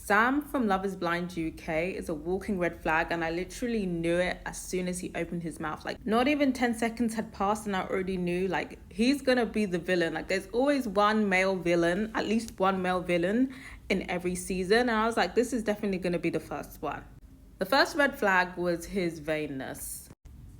Sam from Love is Blind UK is a walking red flag, and I literally knew it as soon as he opened his mouth. Like, not even 10 seconds had passed and I already knew, like, he's gonna be the villain. Like, there's always one male villain, at least one male villain in every season, and I was like, this is definitely gonna be the first one. The first red flag was his vainness,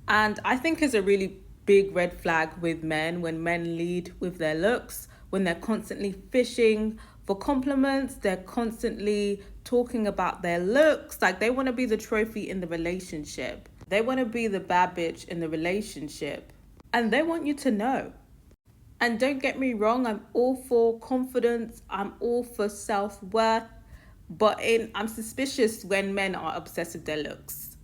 and I think is a really big red flag with men when men lead with their looks, when they're constantly fishing for compliments, they're constantly talking about their looks, like they want to be the trophy in the relationship. They want to be the bad bitch in the relationship, and they want you to know. And don't get me wrong, I'm all for confidence, I'm all for self-worth, but I'm suspicious when men are obsessed with their looks.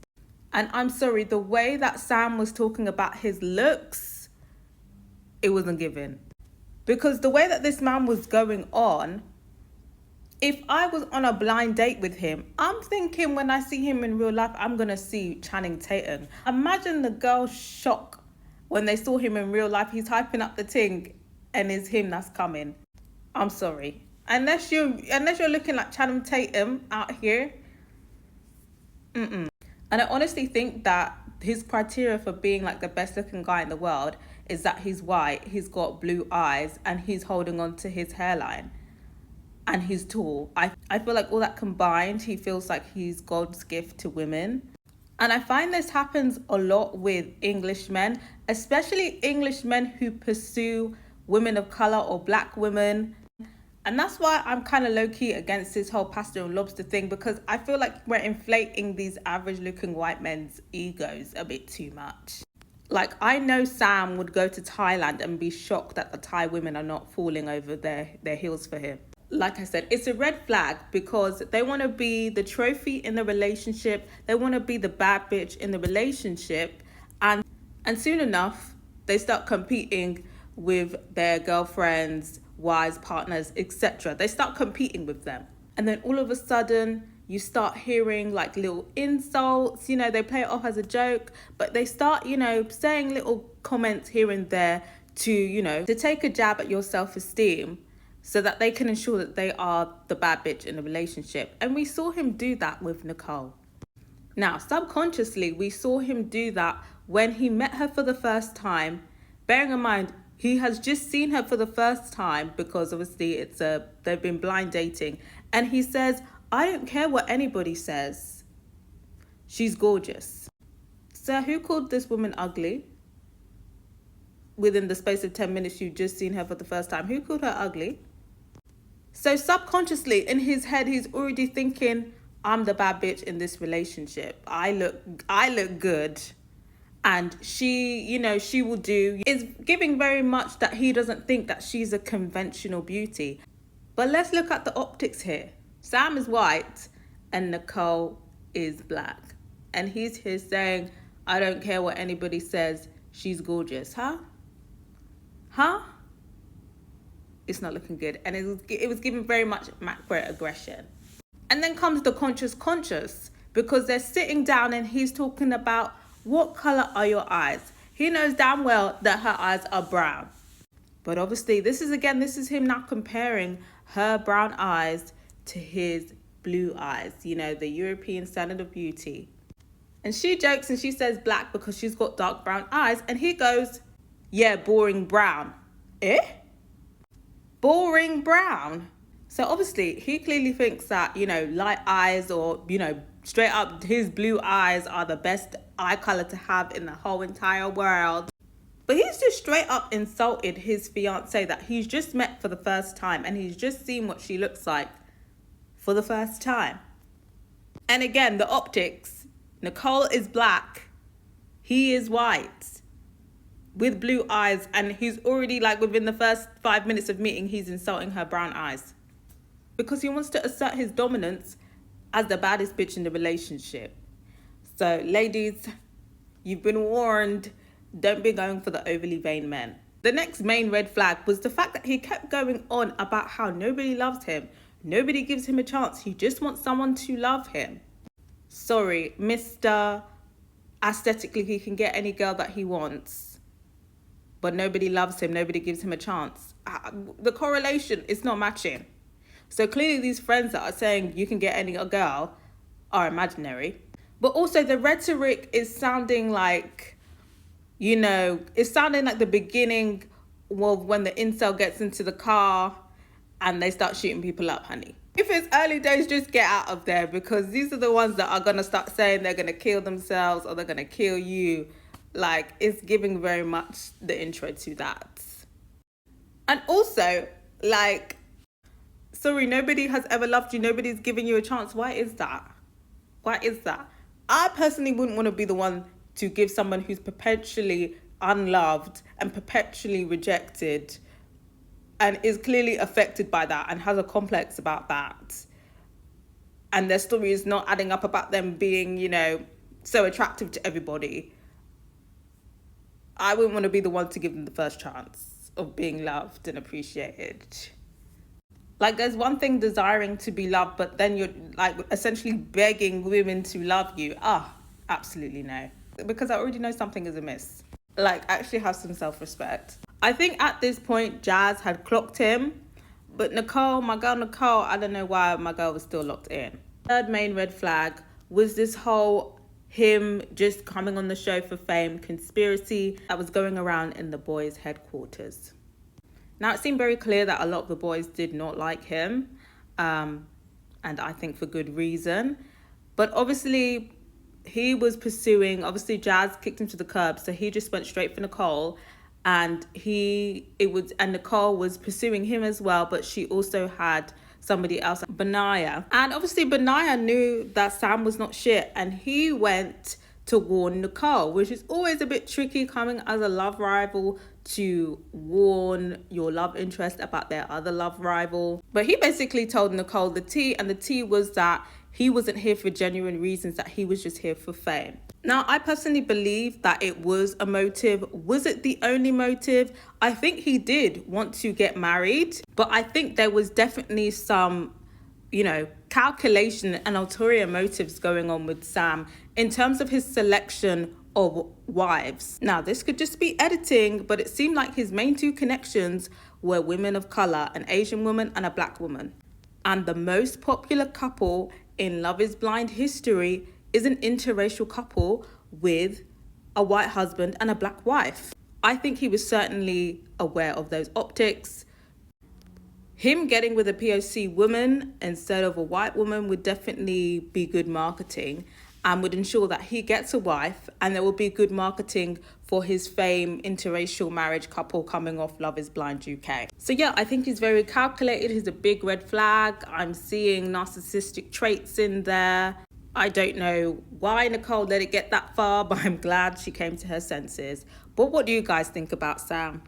And I'm sorry, the way that Sam was talking about his looks, it wasn't given. Because the way that this man was going on, if I was on a blind date with him, I'm thinking when I see him in real life, I'm going to see Channing Tatum. Imagine the girl's shock when they saw him in real life. He's hyping up the ting and it's him that's coming. I'm sorry. Unless you're looking like Channing Tatum out here. And I honestly think that his criteria for being like the best looking guy in the world is that he's white, he's got blue eyes, and he's holding on to his hairline. And he's tall. I feel like all that combined, he feels like he's God's gift to women. And I find this happens a lot with English men, especially English men who pursue women of color or black women. And that's why I'm kind of low-key against this whole pasta and lobster thing, because I feel like we're inflating these average-looking white men's egos a bit too much. Like, I know Sam would go to Thailand and be shocked that the Thai women are not falling over their heels for him. Like I said, it's a red flag because they want to be the trophy in the relationship. They want to be the bad bitch in the relationship. And soon enough, they start competing with their girlfriends, wives, partners, etc. They start competing with them. And then all of a sudden, you start hearing like little insults. You know, they play it off as a joke, but they start, saying little comments here and there to take a jab at your self-esteem, so that they can ensure that they are the bad bitch in a relationship. And we saw him do that with Nicole. Now, subconsciously, we saw him do that when he met her for the first time. Bearing in mind, he has just seen her for the first time because obviously they've been blind dating. And he says, I don't care what anybody says. She's gorgeous. So who called this woman ugly? Within the space of 10 minutes, you've just seen her for the first time. Who called her ugly? So subconsciously in his head, he's already thinking, I'm the bad bitch in this relationship. I look good. And she will do. It's giving very much that he doesn't think that she's a conventional beauty. But let's look at the optics here. Sam is white and Nicole is black. And he's here saying, I don't care what anybody says. She's gorgeous. Huh? It's not looking good. And it was given very much macro aggression. And then comes the conscious, because they're sitting down and he's talking about, what color are your eyes? He knows damn well that her eyes are brown. But obviously, this is him now comparing her brown eyes to his blue eyes, the European standard of beauty. And she jokes and she says black because she's got dark brown eyes. And he goes, yeah, boring brown. Boring brown. So obviously he clearly thinks that, light eyes or, straight up his blue eyes are the best eye color to have in the whole entire world. But he's just straight up insulted his fiancée that he's just met for the first time and he's just seen what she looks like for the first time. And again, the optics. Nicole is black. He is white with blue eyes, and he's already, like, within the first 5 minutes of meeting, he's insulting her brown eyes because he wants to assert his dominance as the baddest bitch in the relationship. So ladies, you've been warned, don't be going for the overly vain men. The next main red flag was the fact that he kept going on about how nobody loves him, nobody gives him a chance, he just wants someone to love him. Sorry, Mr. Aesthetically, he can get any girl that he wants, but nobody loves him, nobody gives him a chance. The correlation is not matching. So clearly these friends that are saying you can get any girl are imaginary. But also the rhetoric is sounding like, it's sounding like the beginning of when the incel gets into the car and they start shooting people up, honey. If it's early days, just get out of there, because these are the ones that are going to start saying they're going to kill themselves or they're going to kill you. Like, it's giving very much the intro to that. And also, like, sorry, nobody has ever loved you. Nobody's giving you a chance. Why is that? Why is that? I personally wouldn't want to be the one to give someone who's perpetually unloved and perpetually rejected and is clearly affected by that and has a complex about that, and their story is not adding up about them being, so attractive to everybody. I wouldn't want to be the one to give them the first chance of being loved and appreciated. Like, there's one thing desiring to be loved, but then you're like essentially begging women to love you. Absolutely no. Because I already know something is amiss. Like, actually have some self-respect. I think at this point, Jazz had clocked him. But Nicole, my girl Nicole, I don't know why my girl was still locked in. Third main red flag was this whole him just coming on the show for fame conspiracy that was going around in the boys' headquarters. Now, it seemed very clear that a lot of the boys did not like him, and I think for good reason. But obviously, he was pursuing, Jazz kicked him to the curb, so he just went straight for Nicole, and Nicole was pursuing him as well, but she also had somebody else, Benaya. And obviously, Benaya knew that Sam was not shit, and he went to warn Nicole, which is always a bit tricky coming as a love rival to warn your love interest about their other love rival. But he basically told Nicole the tea, and the tea was that he wasn't here for genuine reasons, that he was just here for fame. Now, I personally believe that it was a motive. Was it the only motive? I think he did want to get married, but I think there was definitely some, calculation and ulterior motives going on with Sam in terms of his selection of wives. Now, this could just be editing, but it seemed like his main two connections were women of color, an Asian woman and a black woman. And the most popular couple in Love is Blind history is an interracial couple with a white husband and a black wife. I think he was certainly aware of those optics. Him getting with a POC woman instead of a white woman would definitely be good marketing and would ensure that he gets a wife, and there will be good marketing for his fame interracial marriage couple coming off Love is Blind UK. So yeah, I think he's very calculated. He's a big red flag. I'm seeing narcissistic traits in there. I don't know why Nicole let it get that far, but I'm glad she came to her senses. But what do you guys think about Sam?